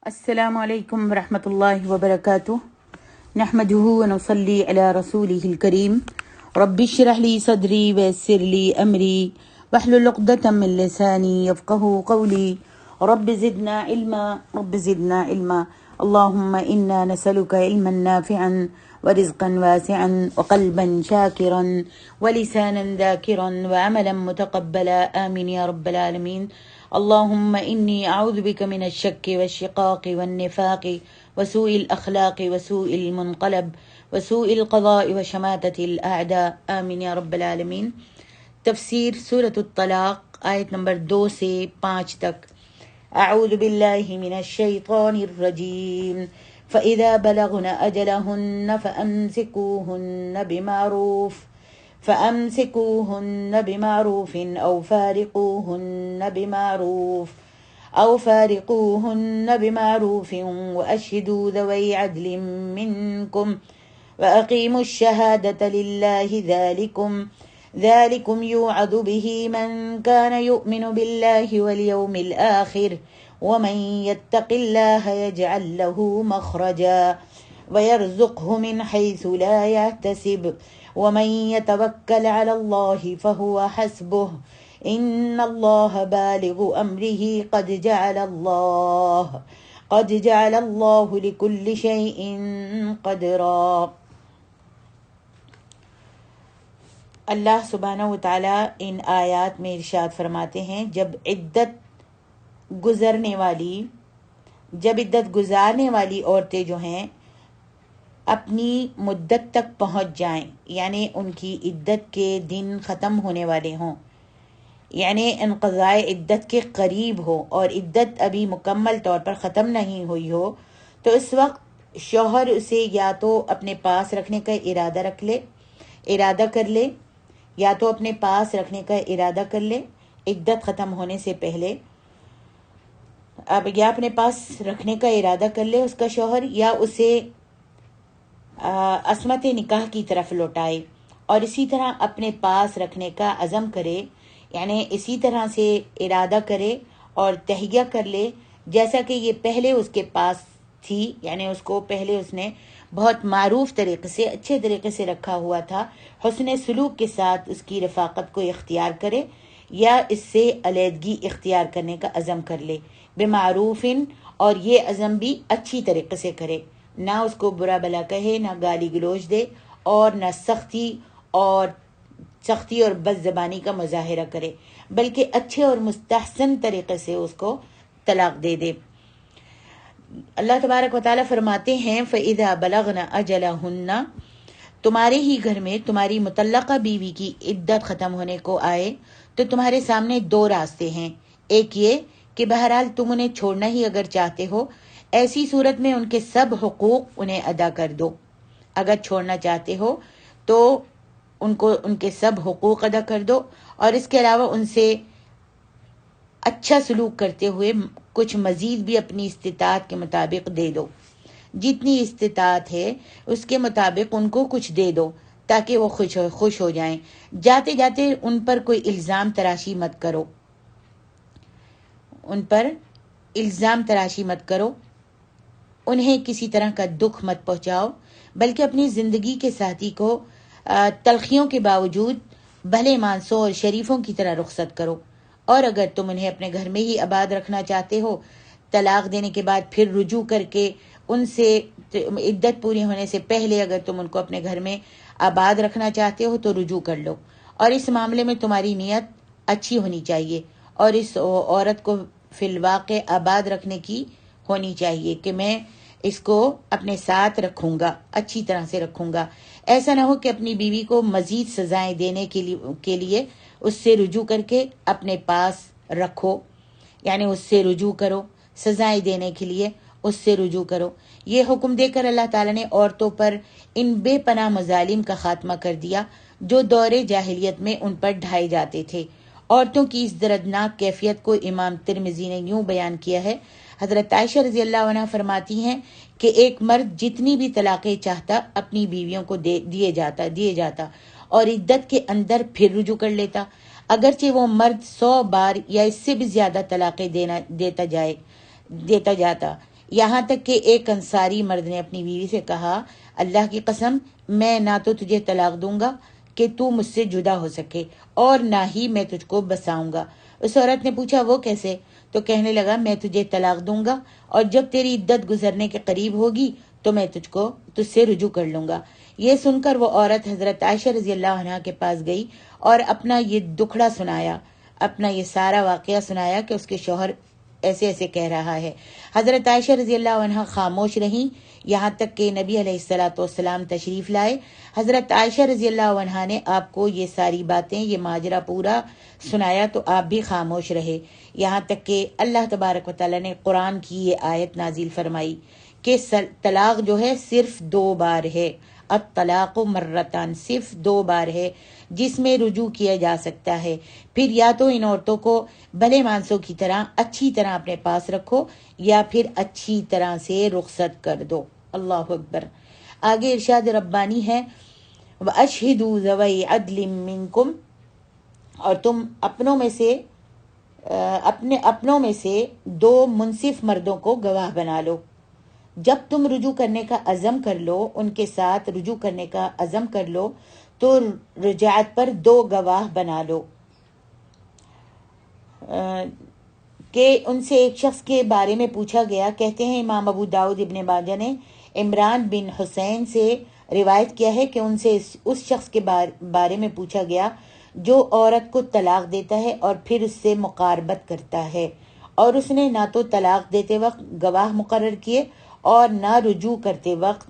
السلام علیکم ورحمۃ اللہ وبرکاتہ نحمده ونصلی علی رسوله الکریم رب اشرح لی صدری ویسر لی امری واحلل عقدۃ من لسانی یفقهوا قولی رب زدنا علما اللهم انا نسألك علما نافعا ورزقا واسعا وقلبا شاکرا ولسانا ذاکرا وعملا متقبلا آمین یا رب العالمین اللهم إني أعوذ بك من الشك والشقاق والنفاق وسوء الأخلاق وسوء المنقلب وسوء القضاء وشماتة الأعداء آمین یا رب العالمین۔ تفسیر سورة الطلاق آیت نمبر 2 سے 5 تک۔ اعوذ باللہ من الشیطان الرجیم فإذا بلغن أجلهن فأمسكوهن بمعروف أو فارقوهن بمعروف وأشهدوا ذوي عدل منكم وأقيموا الشهادة لله ذلكم يوعظ به من كان يؤمن بالله واليوم الآخر ومن يتق الله يجعل له مخرجا ويرزقه من حيث لا يحتسب ومن يتوكل على الله فهو حسبه إن الله بالغ أمره قد جعل الله لكل شيء قدرا۔ اللہ سبحانہ وتعالیٰ ان آیات میں ارشاد فرماتے ہیں جب عدت گزارنے والی عورتیں جو ہیں اپنی مدت تک پہنچ جائیں، یعنی ان کی عدت کے دن ختم ہونے والے ہوں، یعنی انقضاء عدت کے قریب ہو اور عدت ابھی مکمل طور پر ختم نہیں ہوئی ہو، تو اس وقت شوہر اسے یا تو اپنے پاس رکھنے کا ارادہ کر لے یا تو اپنے پاس رکھنے کا ارادہ کر لے عدت ختم ہونے سے پہلے، یا اپنے پاس رکھنے کا ارادہ کر لے اس کا شوہر، یا اسے عصمت نکاح کی طرف لوٹائے، اور اسی طرح اپنے پاس رکھنے کا عزم کرے، یعنی اسی طرح سے ارادہ کرے اور تہیہ کر لے جیسا کہ یہ پہلے اس کے پاس تھی، یعنی اس کو پہلے اس نے بہت معروف طریقے سے، اچھے طریقے سے رکھا ہوا تھا، حسن سلوک کے ساتھ اس کی رفاقت کو اختیار کرے یا اس سے علیحدگی اختیار کرنے کا عزم کر لے بمعروف، اور یہ عزم بھی اچھی طریقے سے کرے، نہ اس کو برا بلا کہے، نہ گالی گلوچ دے، اور نہ سختی اور بد زبانی کا مظاہرہ کرے، بلکہ اچھے اور مستحسن طریقے سے اس کو طلاق دے دے۔ اللہ تبارک و تعالیٰ فرماتے ہیں فَإِذَا بَلَغْنَ أَجَلَهُنَّ، تمہارے ہی گھر میں تمہاری مطلقہ بیوی کی عدت ختم ہونے کو آئے تو تمہارے سامنے 2 راستے ہیں۔ ایک یہ کہ بہرحال تم انہیں چھوڑنا ہی اگر چاہتے ہو، ایسی صورت میں ان کے سب حقوق انہیں ادا کر دو۔ اگر چھوڑنا چاہتے ہو تو ان کے سب حقوق ادا کر دو، اور اس کے علاوہ ان سے اچھا سلوک کرتے ہوئے کچھ مزید بھی اپنی استطاعت کے مطابق دے دو، جتنی استطاعت ہے اس کے مطابق ان کو کچھ دے دو تاکہ وہ خوش ہو جائیں۔ جاتے جاتے ان پر کوئی الزام تراشی مت کرو، انہیں کسی طرح کا دکھ مت پہنچاؤ، بلکہ اپنی زندگی کے ساتھی کو تلخیوں کے باوجود بھلے مانسوں اور شریفوں کی طرح رخصت کرو۔ اور اگر تم انہیں اپنے گھر میں ہی آباد رکھنا چاہتے ہو، طلاق دینے کے بعد پھر رجوع کر کے ان سے عدت پوری ہونے سے پہلے اگر تم ان کو اپنے گھر میں آباد رکھنا چاہتے ہو تو رجوع کر لو، اور اس معاملے میں تمہاری نیت اچھی ہونی چاہیے، اور اس عورت کو فی الواقع آباد رکھنے کی ہونی چاہیے کہ میں اس کو اپنے ساتھ رکھوں گا، اچھی طرح سے رکھوں گا۔ ایسا نہ ہو کہ اپنی بیوی کو مزید سزائیں دینے کے لیے اس سے رجوع کر کے اپنے پاس رکھو، یعنی اس سے رجوع کرو، سزائیں دینے کے لیے اس سے رجوع کرو۔ یہ حکم دے کر اللہ تعالیٰ نے عورتوں پر ان بے پناہ مظالم کا خاتمہ کر دیا جو دور جاہلیت میں ان پر ڈھائے جاتے تھے۔ عورتوں کی اس دردناک کیفیت کو امام ترمذی نے یوں بیان کیا ہے۔ حضرت عائشہ رضی اللہ عنہ فرماتی ہیں کہ ایک مرد جتنی بھی طلاقیں چاہتا اپنی بیویوں کو دیے جاتا اور عدت کے اندر پھر رجوع کر لیتا، اگرچہ وہ مرد 100 بار یا اس سے بھی زیادہ طلاقیں دیتا جاتا، یہاں تک کہ ایک انصاری مرد نے اپنی بیوی سے کہا اللہ کی قسم میں نہ تو تجھے طلاق دوں گا کہ تو مجھ سے جدا ہو سکے اور نہ ہی میں تجھ کو بساؤں گا۔ اس عورت نے پوچھا وہ کیسے؟ تو کہنے لگا میں تجھے طلاق دوں گا اور جب تیری عدت گزرنے کے قریب ہوگی تو میں تجھ سے رجوع کر لوں گا۔ یہ سن کر وہ عورت حضرت عائشہ رضی اللہ عنہا کے پاس گئی اور اپنا یہ دکھڑا سنایا، اپنا یہ سارا واقعہ سنایا کہ اس کے شوہر ایسے ایسے کہہ رہا ہے۔ حضرت عائشہ رضی اللہ عنہا خاموش رہیں یہاں تک کہ نبی علیہ الصلوۃ والسلام تشریف لائے۔ حضرت عائشہ رضی اللہ عنہا نے آپ کو یہ ساری باتیں، یہ ماجرا پورا سنایا تو آپ بھی خاموش رہے، یہاں تک کہ اللہ تبارک و تعالیٰ نے قرآن کی یہ آیت نازل فرمائی کہ طلاق جو ہے صرف 2 بار ہے، الطلاق مرتان، صرف 2 بار ہے جس میں رجوع کیا جا سکتا ہے۔ پھر یا تو ان عورتوں کو بھلے مانسوں کی طرح اچھی طرح اپنے پاس رکھو یا پھر اچھی طرح سے رخصت کر دو۔ اللہ اکبر۔ آگے ارشاد ربانی ہے وَأَشْهِدُوا ذَوَيْ عَدْلٍ مِّنْكُمْ، اور تم اپنوں میں سے 2 منصف مردوں کو گواہ بنا لو۔ جب تم رجوع کرنے کا عزم کر لو، ان کے ساتھ رجوع کرنے کا عزم کر لو تو رجعت پر 2 گواہ بنا لو۔ کہ ان سے ایک شخص کے بارے میں پوچھا گیا، کہتے ہیں امام ابو داؤد ابن ماجہ نے عمران بن حسین سے روایت کیا ہے کہ ان سے اس شخص کے بارے میں پوچھا گیا جو عورت کو طلاق دیتا ہے اور پھر اس سے مقاربت کرتا ہے، اور اس نے نہ تو طلاق دیتے وقت گواہ مقرر کیے اور نہ رجوع کرتے وقت،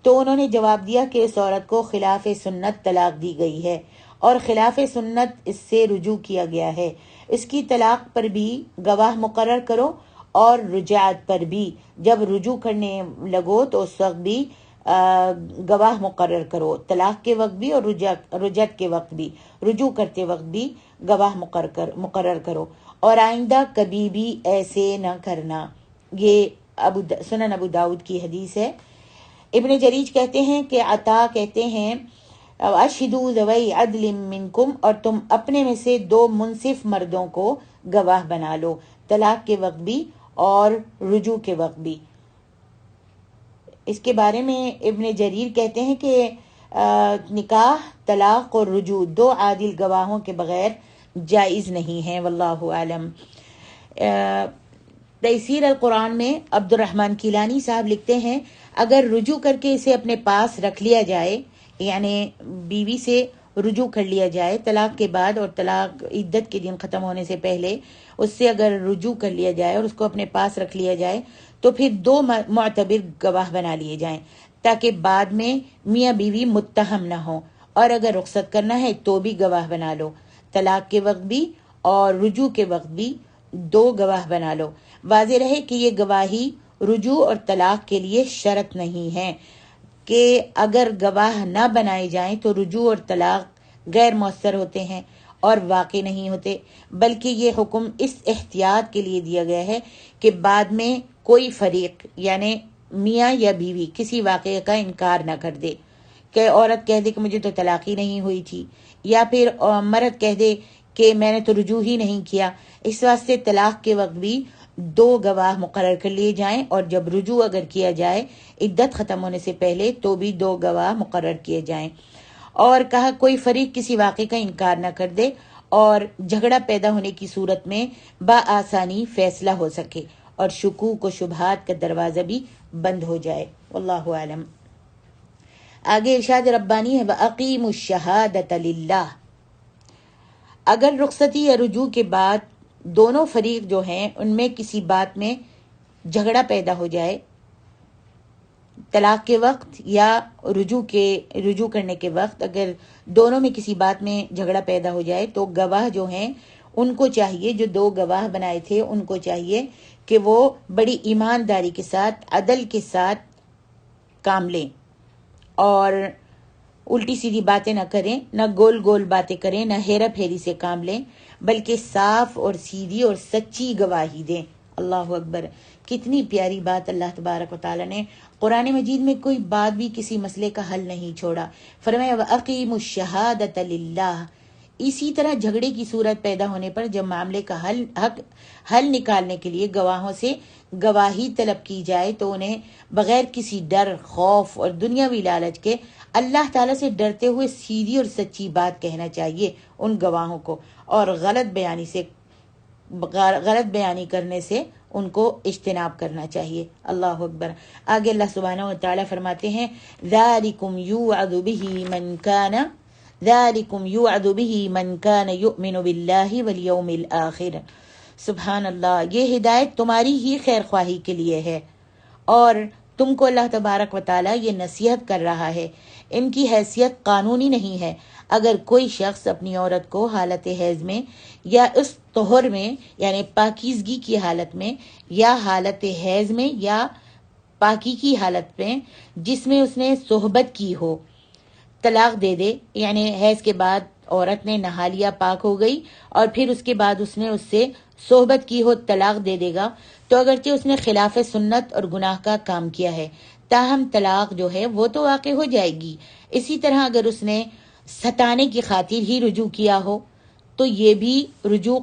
تو انہوں نے جواب دیا کہ اس عورت کو خلاف سنت طلاق دی گئی ہے اور خلاف سنت اس سے رجوع کیا گیا ہے، اس کی طلاق پر بھی گواہ مقرر کرو اور رجعت پر بھی، جب رجوع کرنے لگو تو اس وقت بھی گواہ مقرر کرو، طلاق کے وقت بھی اور رجعت کے وقت بھی، رجوع کرتے وقت بھی گواہ مقرر کرو، اور آئندہ کبھی بھی ایسے نہ کرنا۔ یہ سنن ابو داؤد کی حدیث ہے۔ ابن جریج کہتے ہیں کہ عطا کہتے ہیں اشہدوا ذوی عدل منکم، اور تم اپنے میں سے 2 منصف مردوں کو گواہ بنا لو، طلاق کے وقت بھی اور رجوع کے وقت بھی۔ اس کے بارے میں ابن جریر کہتے ہیں کہ نکاح، طلاق اور رجوع 2 عادل گواہوں کے بغیر جائز نہیں ہیں، واللہ عالم۔ تفسیر القرآن میں عبد الرحمن کیلانی صاحب لکھتے ہیں اگر رجوع کر کے اسے اپنے پاس رکھ لیا جائے، یعنی بیوی سے رجوع کر لیا جائے طلاق کے بعد اور طلاق عدت کے دن ختم ہونے سے پہلے اس سے اگر رجوع کر لیا جائے اور اس کو اپنے پاس رکھ لیا جائے تو پھر 2 معتبر گواہ بنا لیے جائیں تاکہ بعد میں میاں بیوی متہم نہ ہو، اور اگر رخصت کرنا ہے تو بھی گواہ بنا لو، طلاق کے وقت بھی اور رجوع کے وقت بھی 2 گواہ بنا لو۔ واضح رہے کہ یہ گواہی رجوع اور طلاق کے لیے شرط نہیں ہے کہ اگر گواہ نہ بنائے جائیں تو رجوع اور طلاق غیر مؤثر ہوتے ہیں اور واقع نہیں ہوتے، بلکہ یہ حکم اس احتیاط کے لیے دیا گیا ہے کہ بعد میں کوئی فریق یعنی میاں یا بیوی کسی واقعے کا انکار نہ کر دے، کہ عورت کہہ دے کہ مجھے تو طلاق ہی نہیں ہوئی تھی، یا پھر مرد کہہ دے کہ میں نے تو رجوع ہی نہیں کیا۔ اس واسطے طلاق کے وقت بھی 2 گواہ مقرر کر لیے جائیں، اور جب رجوع اگر کیا جائے عدت ختم ہونے سے پہلے تو بھی 2 گواہ مقرر کیے جائیں۔ اور کہا کوئی فریق کسی واقعے کا انکار نہ کر دے اور جھگڑا پیدا ہونے کی صورت میں بآسانی فیصلہ ہو سکے اور شکوک و شبہات کا دروازہ بھی بند ہو جائے، واللہ عالم۔ آگے ارشاد ربانی ہے وَأَقِیمُوا الشَّهَادَةَ لِلَّهِ، اگر رخصتی یا رجوع کے بعد دونوں فریق جو ہیں ان میں کسی بات میں جھگڑا پیدا ہو جائے، طلاق کے وقت یا رجوع کرنے کے وقت اگر دونوں میں کسی بات میں جھگڑا پیدا ہو جائے تو گواہ جو ہیں ان کو چاہیے، جو 2 گواہ بنائے تھے ان کو چاہیے کہ وہ بڑی ایمانداری کے ساتھ، عدل کے ساتھ کام لیں اور الٹی سیدھی باتیں نہ کریں، نہ گول گول باتیں کریں، نہ ہیرا پھیری سے کام لیں، بلکہ صاف اور سیدھی اور سچی گواہی دیں۔ اللہ اکبر، کتنی پیاری بات اللہ تبارک و تعالیٰ نے قرآن مجید میں کوئی بات بھی کسی مسئلے کا حل نہیں چھوڑا۔ فرمایا وَأَقِیمُوا الشَّهَادَةَ لِلَّهِ، اسی طرح جھگڑے کی صورت پیدا ہونے پر جب معاملے کا حل نکالنے کے لیے گواہوں سے گواہی طلب کی جائے تو انہیں بغیر کسی ڈر، خوف اور دنیاوی لالچ کے اللہ تعالیٰ سے ڈرتے ہوئے سیدھی اور سچی بات کہنا چاہیے ان گواہوں کو، اور غلط بیانی کرنے سے ان کو اجتناب کرنا چاہیے۔ اللہ اکبر۔ آگے اللہ سبحانہ و تعالیٰ فرماتے ہیں ذَلِكُمْ يُوعَظُ بِهِ مَنْ كَانَ يُؤْمِنُ بِاللَّهِ وَالْيَوْمِ الْآخِرِ۔ سبحان اللہ، یہ ہدایت تمہاری ہی خیر خواہی کے لیے ہے، اور تم کو اللہ تبارک و تعالیٰ یہ نصیحت کر رہا ہے۔ ان کی حیثیت قانونی نہیں ہے۔ اگر کوئی شخص اپنی عورت کو حالت حیض میں یا اس طہر میں یعنی پاکیزگی کی حالت میں یا حالت حیض میں یا پاکی کی حالت میں جس میں اس نے صحبت کی ہو طلاق دے دے، یعنی حیض کے بعد عورت نے نہا لیا، پاک ہو گئی، اور پھر اس کے بعد اس نے اس سے صحبت کی ہو، طلاق دے دے گا تو اگرچہ اس نے خلاف سنت اور گناہ کا کام کیا ہے، تاہم طلاق جو ہے وہ تو واقع ہو جائے گی۔ اسی طرح اگر اس نے ستانے کی خاطر ہی رجوع کیا ہو تو یہ بھی رجوع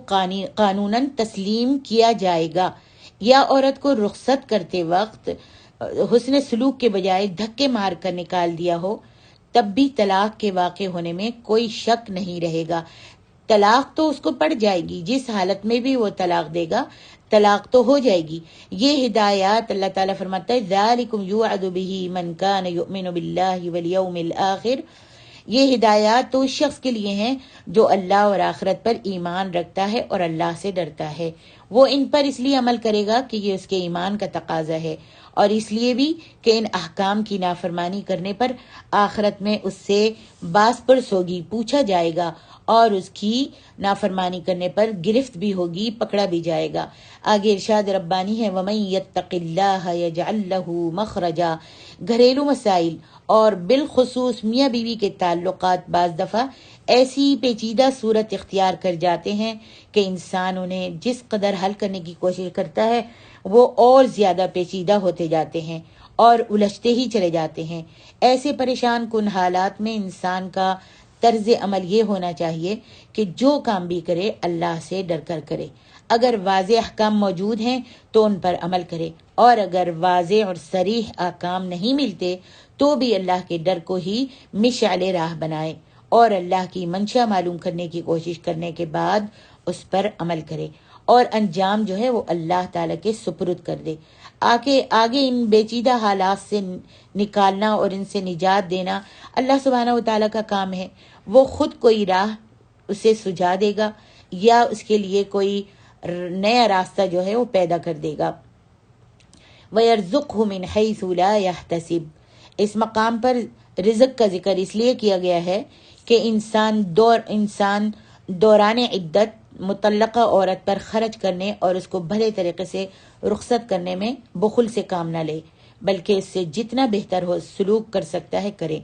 قانوناً تسلیم کیا جائے گا، یا عورت کو رخصت کرتے وقت حسن سلوک کے بجائے دھکے مار کر نکال دیا ہو تب بھی طلاق کے واقع ہونے میں کوئی شک نہیں رہے گا۔ طلاق تو اس کو پڑ جائے گی، جس حالت میں بھی وہ طلاق دے گا طلاق تو ہو جائے گی۔ یہ ہدایات اللہ تعالیٰ فرماتا ہے ذَلِكُمْ يُوعَظُ بِهِ مَنْ كَانَ يُؤْمِنُ بِاللَّهِ وَالْيَوْمِ الْآخِرِ۔ یہ ہدایات تو اس شخص کے لیے ہیں جو اللہ اور آخرت پر ایمان رکھتا ہے اور اللہ سے ڈرتا ہے۔ وہ ان پر اس لیے عمل کرے گا کہ یہ اس کے ایمان کا تقاضا ہے، اور اس لیے بھی کہ ان احکام کی نافرمانی کرنے پر آخرت میں اس سے باز پرس ہوگی، پوچھا جائے گا، اور اس کی نافرمانی کرنے پر گرفت بھی ہوگی، پکڑا بھی جائے گا۔ آگے ارشاد ربانی ہے وَمَن يَتَّقِ اللَّهَ يَجْعَل لَّهُ مَخْرَجًا۔ گھریلو مسائل اور بالخصوص میاں بیوی کے تعلقات بعض دفعہ ایسی پیچیدہ صورت اختیار کر جاتے ہیں کہ انسان انہیں جس قدر حل کرنے کی کوشش کرتا ہے وہ اور زیادہ پیچیدہ ہوتے جاتے ہیں اور الجھتے ہی چلے جاتے ہیں۔ ایسے پریشان کن حالات میں انسان کا طرز عمل یہ ہونا چاہیے کہ جو کام بھی کرے اللہ سے ڈر کر کرے۔ اگر واضح احکام موجود ہیں تو ان پر عمل کرے، اور اگر واضح اور صریح احکام نہیں ملتے تو بھی اللہ کے ڈر کو ہی مشعل راہ بنائے، اور اللہ کی منشا معلوم کرنے کی کوشش کرنے کے بعد اس پر عمل کرے، اور انجام جو ہے وہ اللہ تعالیٰ کے سپرد کر دے۔ آگے ان پیچیدہ حالات سے نکالنا اور ان سے نجات دینا اللہ سبحانہ و تعالیٰ کا کام ہے۔ وہ خود کوئی راہ اسے سجھا دے گا یا اس کے لیے کوئی نیا راستہ جو ہے وہ پیدا کر دے گا۔ وَيَرْزُقْهُ مِنْ حَيْثُ لَا يَحْتَسِبُ۔ اس مقام پر رزق کا ذکر اس لیے کیا گیا ہے کہ انسان دوران عدت مطلقہ عورت پر خرچ کرنے اور اس کو بھلے طریقے سے رخصت کرنے میں بخل سے کام نہ لے، بلکہ اس سے جتنا بہتر ہو سلوک کر سکتا ہے کرے۔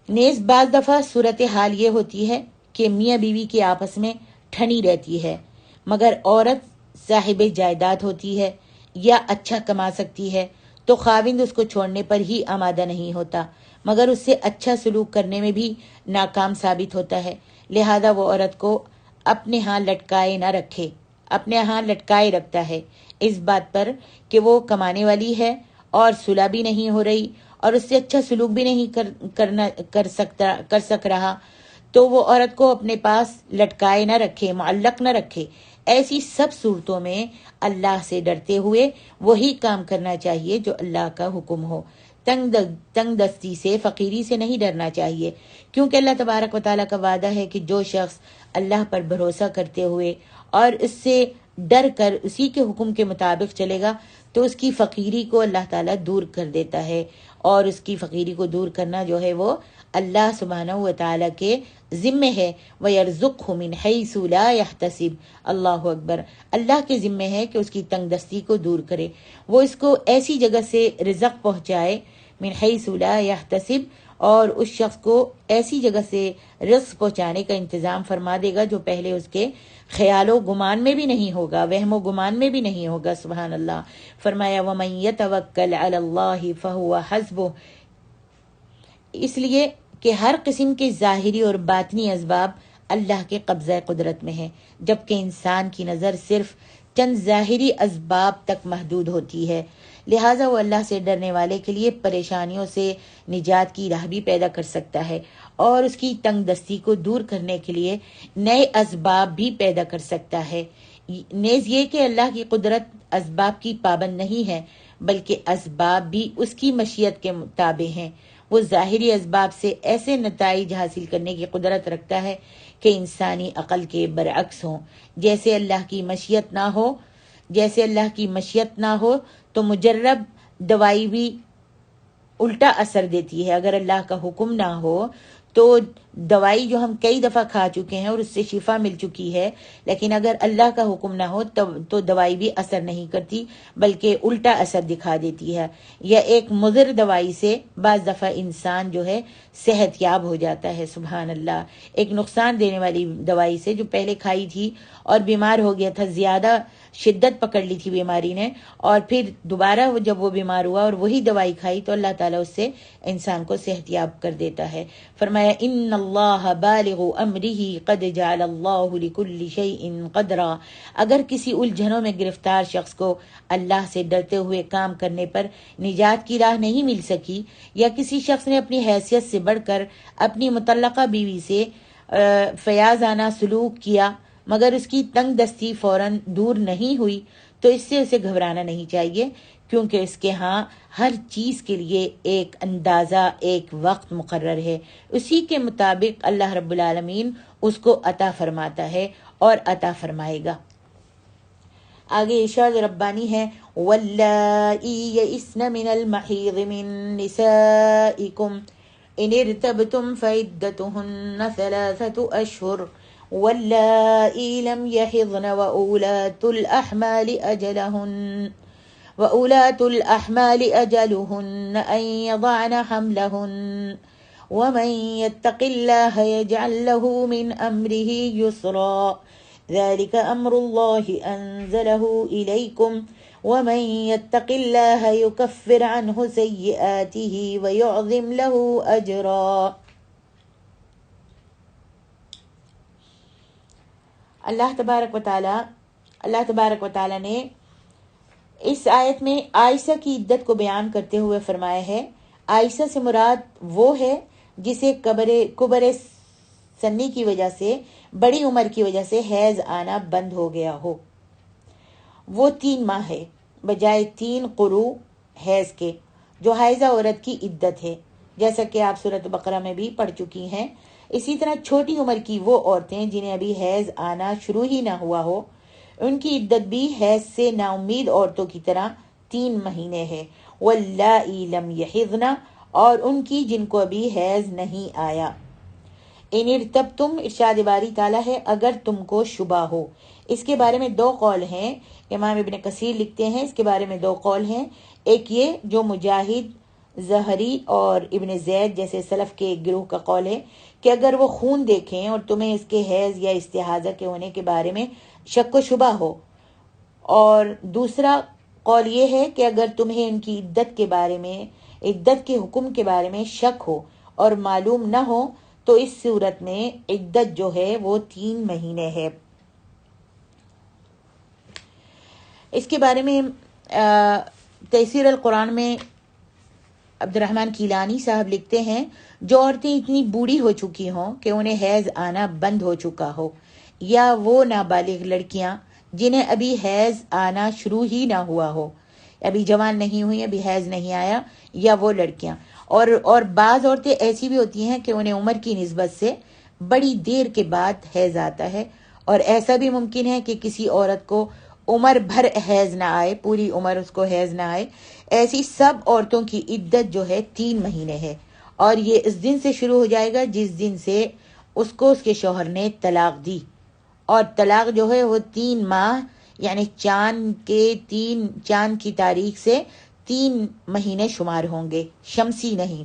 نیز بعض دفعہ صورتحال یہ ہوتی ہے کہ میاں بیوی کے آپس میں ٹھنی رہتی ہے، مگر عورت صاحب جائیداد ہوتی ہے یا اچھا کما سکتی ہے تو خاوند اس کو چھوڑنے پر ہی آمادہ نہیں ہوتا، مگر اس سے اچھا سلوک کرنے میں بھی ناکام ثابت ہوتا ہے۔ لہذا وہ عورت کو اپنے ہاں لٹکائے رکھتا ہے اس بات پر کہ وہ کمانے والی ہے اور صلح بھی نہیں ہو رہی اور اس سے اچھا سلوک بھی نہیں کر سک رہا، تو وہ عورت کو اپنے پاس لٹکائے نہ رکھے، معلق نہ رکھے۔ ایسی سب صورتوں میں اللہ سے ڈرتے ہوئے وہی کام کرنا چاہیے جو اللہ کا حکم ہو۔ تنگ دستی سے، فقیری سے نہیں ڈرنا چاہیے، کیونکہ اللہ تبارک و تعالیٰ کا وعدہ ہے کہ جو شخص اللہ پر بھروسہ کرتے ہوئے اور اس سے ڈر کر اسی کے حکم کے مطابق چلے گا تو اس کی فقیری کو اللہ تعالیٰ دور کر دیتا ہے، اور اس کی فقیری کو دور کرنا جو ہے وہ اللہ سبحانہ و تعالیٰ کے ذمے ہے۔ وَيَرْزُقْهُ مِنْ حَيْثُ لَا يَحْتَسِبُ۔ اللہ اکبر۔ اللہ کے ذمے ہے کہ اس کی تنگ دستی کو دور کرے، وہ اس کو ایسی جگہ سے رزق پہنچائے من حیث لا یحتسب، اور اس شخص کو ایسی جگہ سے رزق پہنچانے کا انتظام فرما دے گا جو پہلے اس کے خیال و گمان میں بھی نہیں ہوگا، وہم و گمان میں بھی نہیں ہوگا۔ سبحان اللہ۔ فرمایا وَمَن يَتَوَكَّلْ عَلَى اللَّهِ فَهُوَ حَسْبُهُ۔ اس لیے کہ ہر قسم کے ظاہری اور باطنی اسباب اللہ کے قبضہ قدرت میں ہے، جبکہ انسان کی نظر صرف چند ظاہری اسباب تک محدود ہوتی ہے۔ لہٰذا وہ اللہ سے ڈرنے والے کے لیے پریشانیوں سے نجات کی راہ بھی پیدا کر سکتا ہے اور اس کی تنگ دستی کو دور کرنے کے لیے نئے اسباب بھی پیدا کر سکتا ہے۔ نیز یہ کہ اللہ کی قدرت اسباب کی پابند نہیں ہے، بلکہ اسباب بھی اس کی مشیت کے تابع ہیں۔ وہ ظاہری اسباب سے ایسے نتائج حاصل کرنے کی قدرت رکھتا ہے کہ انسانی عقل کے برعکس ہوں۔ جیسے اللہ کی مشیت نہ ہو تو مجرب دوائی بھی الٹا اثر دیتی ہے۔ اگر اللہ کا حکم نہ ہو تو دوائی جو ہم کئی دفعہ کھا چکے ہیں اور اس سے شفا مل چکی ہے، لیکن اگر اللہ کا حکم نہ ہو تو دوائی بھی اثر نہیں کرتی بلکہ الٹا اثر دکھا دیتی ہے۔ یا ایک مضر دوائی سے بعض دفعہ انسان جو ہے صحت یاب ہو جاتا ہے، سبحان اللہ۔ ایک نقصان دینے والی دوائی سے جو پہلے کھائی تھی اور بیمار ہو گیا تھا، زیادہ شدت پکڑ لی تھی بیماری نے، اور پھر دوبارہ جب وہ بیمار ہوا اور وہی دوائی کھائی تو اللہ تعالیٰ اس سے انسان کو صحت یاب کر دیتا ہے۔ فرمایا ان اللہ بالغ امرہ قد جعل اللہ لکل شیء قدرا۔ اگر کسی الجھنوں میں گرفتار شخص کو اللہ سے ڈرتے ہوئے کام کرنے پر نجات کی راہ نہیں مل سکی، یا کسی شخص نے اپنی حیثیت سے بڑھ کر اپنی مطلقہ بیوی سے فیاضانہ سلوک کیا مگر اس کی تنگ دستی فوراً دور نہیں ہوئی، تو اس سے اسے گھبرانا نہیں چاہیے، کیونکہ اس کے ہاں ہر چیز کے لیے ایک اندازہ، ایک وقت مقرر ہے۔ اسی کے مطابق اللہ رب العالمین اس کو عطا فرماتا ہے اور عطا فرمائے گا۔ آگے ارشاد ربانی ہے واللائی یئسن من المحیض من نسائکم ان ارتبتم فعدتهن 3 اشہر واللائی لم یحضن وأولاة الأحمال أجلهن أن يضعن حملهن ومن يتق الله يجعل له من أمره يسرا ذلك أمر الله أنزله إليكم ومن يتق الله يكفر عنه سيئاته ويعظم له أجرا۔ اللہ تبارک و تعالی نے اس آیت میں عائشہ کی عدت کو بیان کرتے ہوئے فرمایا ہے، عائشہ سے مراد وہ ہے جسے کبر سنی کی وجہ سے، بڑی عمر کی وجہ سے حیض آنا بند ہو گیا ہو۔ وہ 3 ماہ ہے بجائے 3 قروء حیض کے، جو حائضہ عورت کی عدت ہے، جیسا کہ آپ سورۃ بقرہ میں بھی پڑھ چکی ہیں۔ اسی طرح چھوٹی عمر کی وہ عورتیں جنہیں ابھی حیض آنا شروع ہی نہ ہوا ہو، ان کی عدت بھی حیض سے نا امید عورتوں کی طرح 3 مہینے ہے۔ واللائی لم یحضن، اور ان کی جن کو ابھی حیض نہیں آیا۔ ان ارتبتم، ارشاد باری تعالیٰ ہے اگر تم کو شبہ ہو۔ اس کے بارے میں 2 قول ہیں، امام ابن کثیر لکھتے ہیں اس کے بارے میں 2 قول ہیں۔ ایک یہ جو مجاہد، زہری اور ابن زید جیسے سلف کے گروہ کا قول ہے کہ اگر وہ خون دیکھیں اور تمہیں اس کے حیض یا استحاضہ کے ہونے کے بارے میں شک و شبہ ہو، اور دوسرا قول یہ ہے کہ اگر تمہیں ان کی عدت کے حکم کے بارے میں شک ہو اور معلوم نہ ہو تو اس صورت میں عدت جو ہے وہ 3 مہینے ہے۔ اس کے بارے میں تفسیر القرآن میں عبد الرحمن کیلانی صاحب لکھتے ہیں، جو عورتیں اتنی بوڑھی ہو چکی ہوں کہ انہیں حیض آنا بند ہو چکا ہو، یا وہ نابالغ لڑکیاں جنہیں ابھی حیض آنا شروع ہی نہ ہوا ہو، ابھی جوان نہیں ہوئی، ابھی حیض نہیں آیا، یا وہ لڑکیاں، اور بعض عورتیں ایسی بھی ہوتی ہیں کہ انہیں عمر کی نسبت سے بڑی دیر کے بعد حیض آتا ہے، اور ایسا بھی ممکن ہے کہ کسی عورت کو عمر بھر حیض نہ آئے، پوری عمر اس کو حیض نہ آئے۔ ایسی سب عورتوں کی عدت جو ہے 3 مہینے ہے، اور یہ اس دن سے شروع ہو جائے گا جس دن سے اس کو اس کے شوہر نے طلاق دی، اور طلاق جو ہے وہ 3 ماہ یعنی چاند کی تاریخ سے 3 مہینے شمار ہوں گے، شمسی نہیں۔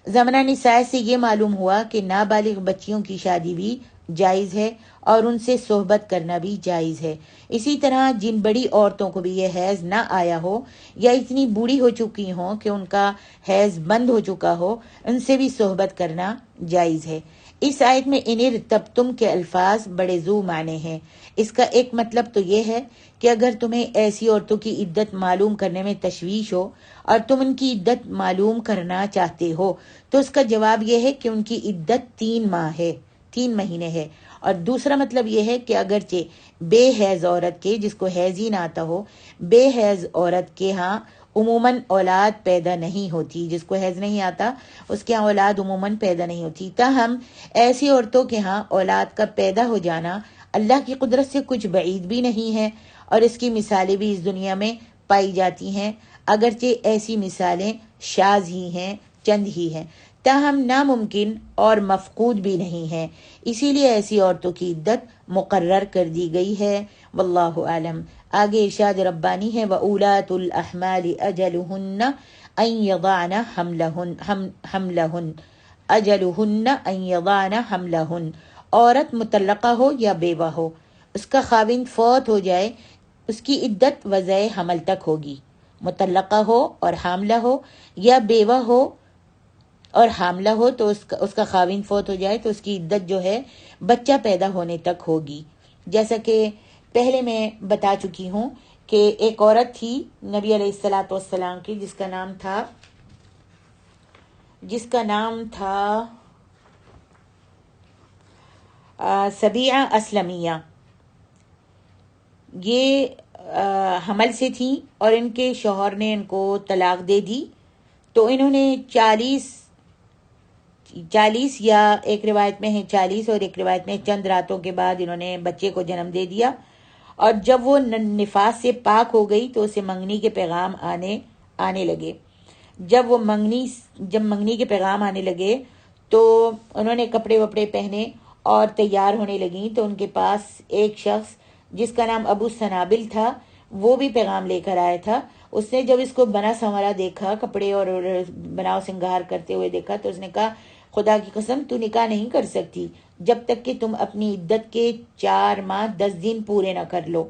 زمنہ نساء سے یہ معلوم ہوا کہ نابالغ بچیوں کی شادی بھی جائز ہے اور ان سے صحبت کرنا بھی جائز ہے۔ اسی طرح جن بڑی عورتوں کو بھی یہ حیض نہ آیا ہو یا اتنی بوڑھی ہو چکی ہوں کہ ان کا حیض بند ہو چکا ہو، ان سے بھی صحبت کرنا جائز ہے۔ اس آیت میں ان ارتبتم کے الفاظ بڑے ذو معنی ہیں۔ اس کا ایک مطلب تو یہ ہے کہ اگر تمہیں ایسی عورتوں کی عدت معلوم کرنے میں تشویش ہو اور تم ان کی عدت معلوم کرنا چاہتے ہو تو اس کا جواب یہ ہے کہ ان کی عدت 3 ماہ ہے، 3 مہینے ہے۔ اور دوسرا مطلب یہ ہے کہ اگرچہ بے حیض عورت کے، جس کو حیض ہی نہ آتا ہو، بے حیض عورت کے ہاں عموماً اولاد پیدا نہیں ہوتی، جس کو حیض نہیں آتا اس کے ہاں اولاد عموماً پیدا نہیں ہوتی، تاہم ایسی عورتوں کے ہاں اولاد کا پیدا ہو جانا اللہ کی قدرت سے کچھ بعید بھی نہیں ہے، اور اس کی مثالیں بھی اس دنیا میں پائی جاتی ہیں، اگرچہ ایسی مثالیں شاذ ہی ہیں، چند ہی ہیں، تاہم ناممکن اور مفقود بھی نہیں ہے، اسی لیے ایسی عورتوں کی عدت مقرر کر دی گئی ہے۔ واللہ عالم۔ آگے ارشاد ربانی ہے وَأُولَاتُ الْأَحْمَالِ أَجَلُهُنَّ أَن يَضَعْنَ حَمْلَهُنَّ أَجَلُهُنَّ أَن يَضَعْنَ حَمْلَهُنَّ، عورت مطلقہ ہو یا بیوہ ہو، اس کا خاوند فوت ہو جائے، اس کی عدت وضع حمل تک ہوگی، مطلقہ ہو اور حاملہ ہو، یا بیوہ ہو اور حاملہ ہو تو اس کا خاوند فوت ہو جائے تو اس کی عدت جو ہے بچہ پیدا ہونے تک ہوگی۔ جیسا کہ پہلے میں بتا چکی ہوں کہ ایک عورت تھی نبی علیہ الصلوۃ والسلام کی، جس کا نام تھا سبیعہ اسلمیہ۔ یہ حمل سے تھی اور ان کے شوہر نے ان کو طلاق دے دی، تو انہوں نے 40 یا ایک روایت میں ہے 40 اور ایک روایت میں چند راتوں کے بعد انہوں نے بچے کو جنم دے دیا، اور جب وہ نفاس سے پاک ہو گئی تو اسے منگنی کے پیغام آنے لگے۔ جب منگنی کے پیغام آنے لگے تو انہوں نے کپڑے وپڑے پہنے اور تیار ہونے لگیں، تو ان کے پاس ایک شخص جس کا نام ابو سنابل تھا وہ بھی پیغام لے کر آیا تھا۔ اس نے جب اس کو بنا سنورا دیکھا، کپڑے اور بناؤ سنگار کرتے ہوئے دیکھا، تو اس نے کہا خدا کی قسم تو نکاح نہیں کر سکتی جب تک کہ تم اپنی عدت کے 4 ماہ 10 دن پورے نہ کر لو۔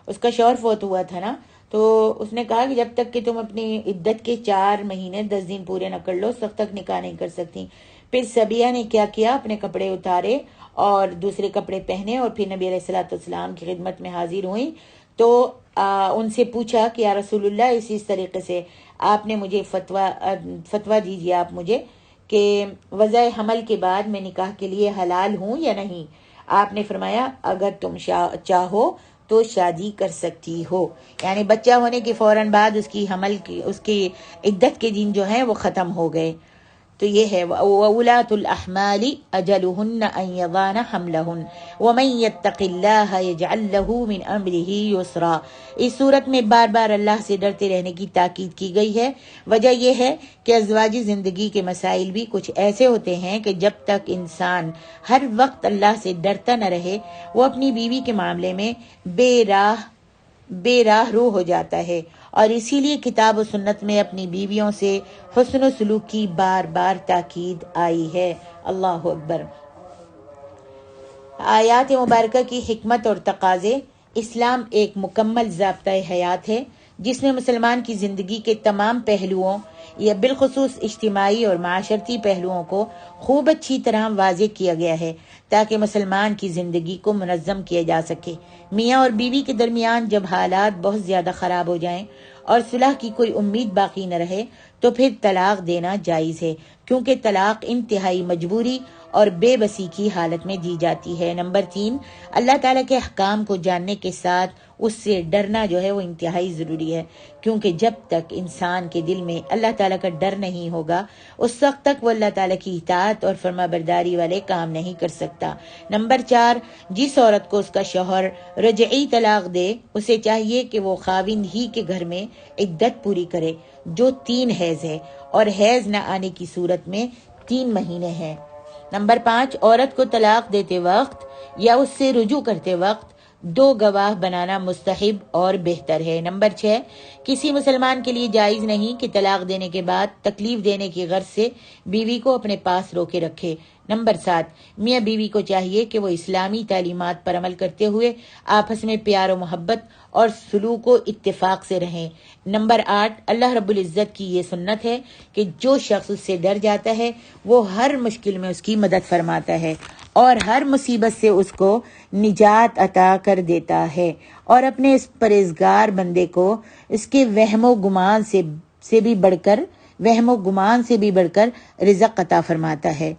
اس کا شوہر فوت ہوا تھا نا، تو اس نے کہا کہ جب تک کہ تم اپنی عدت کے 4 مہینے 10 دن پورے نہ کر لو اس وقت تک نکاح نہیں کر سکتی۔ پھر سبیہ نے کیا کیا، اپنے کپڑے اتارے اور دوسرے کپڑے پہنے اور پھر نبی علیہ الصلوۃ والسلام کی خدمت میں حاضر ہوئیں، تو ان سے پوچھا کہ یا رسول اللہ اس طریقے سے آپ نے مجھے فتویٰ دیجیے آپ مجھے کہ وضع حمل کے بعد میں نکاح کے لیے حلال ہوں یا نہیں۔ آپ نے فرمایا اگر تم چاہو تو شادی کر سکتی ہو، یعنی بچہ ہونے کے فوراً بعد اس کی عدت کے دن جو ہیں وہ ختم ہو گئے۔ تو یہ ہے وَأُولَاتُ الْأَحْمَالِ أَجَلُهُنَّ أَن يَضَعْنَ حَمْلَهُنَّ وَمَن يَتَّقِ اللَّهَ يَجْعَل لَّهُ مِنْ أَمْرِهِ يُسْرًا۔ اس صورت میں بار بار اللہ سے ڈرتے رہنے کی تاکید کی گئی ہے۔ وجہ یہ ہے کہ ازواجی زندگی کے مسائل بھی کچھ ایسے ہوتے ہیں کہ جب تک انسان ہر وقت اللہ سے ڈرتا نہ رہے وہ اپنی بیوی کے معاملے میں بے راہ رو ہو جاتا ہے، اور اسی لیے کتاب و سنت میں اپنی بیویوں سے حسن و سلوک کی بار بار تاکید آئی ہے۔ اللہ اکبر۔ آیات مبارکہ کی حکمت اور تقاضے۔ اسلام ایک مکمل ضابطۂ حیات ہے جس میں مسلمان کی زندگی کے تمام پہلوؤں یا بالخصوص اجتماعی اور معاشرتی پہلوؤں کو خوب اچھی طرح واضح کیا گیا ہے تاکہ مسلمان کی زندگی کو منظم کیا جا سکے۔ میاں اور بیوی کے درمیان جب حالات بہت زیادہ خراب ہو جائیں اور صلح کی کوئی امید باقی نہ رہے تو پھر طلاق دینا جائز ہے، کیونکہ طلاق انتہائی مجبوری اور بے بسی کی حالت میں دی جاتی ہے۔ نمبر 3، اللہ تعالیٰ کے احکام کو جاننے کے ساتھ اس سے ڈرنا جو ہے وہ انتہائی ضروری ہے، کیونکہ جب تک انسان کے دل میں اللہ تعالیٰ کا ڈر نہیں ہوگا اس وقت تک وہ اللہ تعالیٰ کی اطاعت اور فرما برداری والے کام نہیں کر سکتا۔ نمبر 4، جس عورت کو اس کا شوہر رجعی طلاق دے اسے چاہیے کہ وہ خاوند ہی کے گھر میں عدت پوری کرے جو 3 حیض ہے، اور حیض نہ آنے کی صورت میں 3 مہینے ہیں۔ نمبر 5، عورت کو طلاق دیتے وقت یا اس سے رجوع کرتے وقت 2 گواہ بنانا مستحب اور بہتر ہے۔ نمبر 6، کسی مسلمان کے لیے جائز نہیں کہ طلاق دینے کے بعد تکلیف دینے کی غرض سے بیوی کو اپنے پاس روکے رکھے۔ نمبر 7، میاں بیوی کو چاہیے کہ وہ اسلامی تعلیمات پر عمل کرتے ہوئے آپس میں پیار و محبت اور سلوک و اتفاق سے رہیں۔ نمبر 8، اللہ رب العزت کی یہ سنت ہے کہ جو شخص اس سے ڈر جاتا ہے وہ ہر مشکل میں اس کی مدد فرماتا ہے اور ہر مصیبت سے اس کو نجات عطا کر دیتا ہے، اور اپنے اس پرہیزگار بندے کو اس کے وہم و گمان سے بھی بڑھ کر رزق عطا فرماتا ہے۔